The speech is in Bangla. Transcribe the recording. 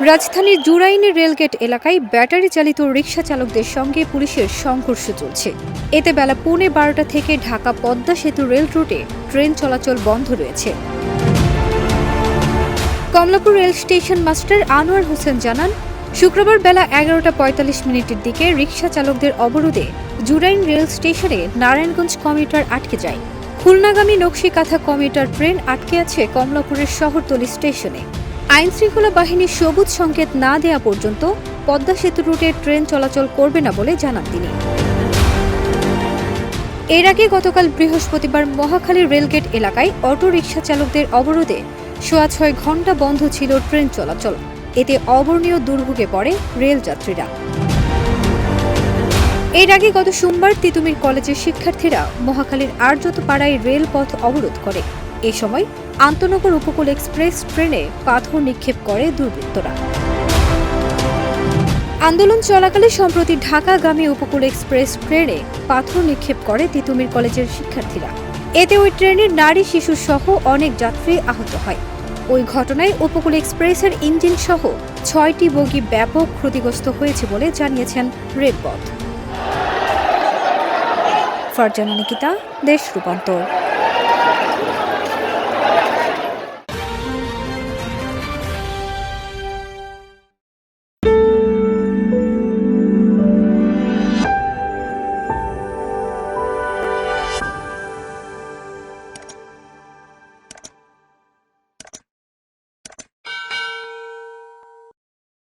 রাজধানীর জুরাইনের রেলগেট এলাকায় ব্যাটারি চালিত রিকশা চালকদের সঙ্গে পুলিশের সংঘর্ষ চলছে। এতে বেলা 12:15 থেকে ঢাকা পদ্মা সেতু রেল রুটে ট্রেন চলাচল বন্ধ রয়েছে। Kamalapur rail station master Anwar Hossain জানান, শুক্রবার বেলা 11:45 দিকে রিকশা চালকদের অবরোধে জুরাইন রেল স্টেশনে নারায়ণগঞ্জ কমিউটার আটকে যায়। খুলনাগামী নকশিকাঁথা কমিউটার ট্রেন আটকে আছে কমলাপুরের শহরতলি স্টেশনে। আইনশৃঙ্খলা বাহিনী সবুজ সংকেত না দেয়া পর্যন্ত পদ্মা সেতু রুটে ট্রেন চলাচল করবে না বলে জানান তিনি। এর আগে গতকাল বৃহস্পতিবার মহাখালী রেলগেট এলাকায় অটো রিকশা চালকদের অবরোধে 6.5 ঘণ্টা বন্ধ ছিল ট্রেন চলাচল। এতে অবর্ণীয় দুর্ভোগে পড়ে রেল যাত্রীরা। এর আগে গত সোমবার তিতুমির কলেজের শিক্ষার্থীরা মহাখালীর আর্যতপাড়ায় রেলপথ অবরোধ করে। এ সময় আন্তনগর উপকূল এক্সপ্রেস ট্রেনে পাথর নিক্ষেপ করে দুর্বৃত্তরা। আন্দোলন চলাকালে সম্প্রতি ঢাকাগামী উপকূল এক্সপ্রেস ট্রেনে পাথর নিক্ষেপ করে তিতুমির কলেজের শিক্ষার্থীরা। এতে ওই ট্রেনের নারী শিশু সহ অনেক যাত্রী আহত হয়। ওই ঘটনায় উপকূল এক্সপ্রেসের ইঞ্জিন সহ 6টি বগি ব্যাপক ক্ষতিগ্রস্ত হয়েছে বলে জানিয়েছেন রেলপথ। ফারজানা নিকিতা, দেশ রূপান্তর।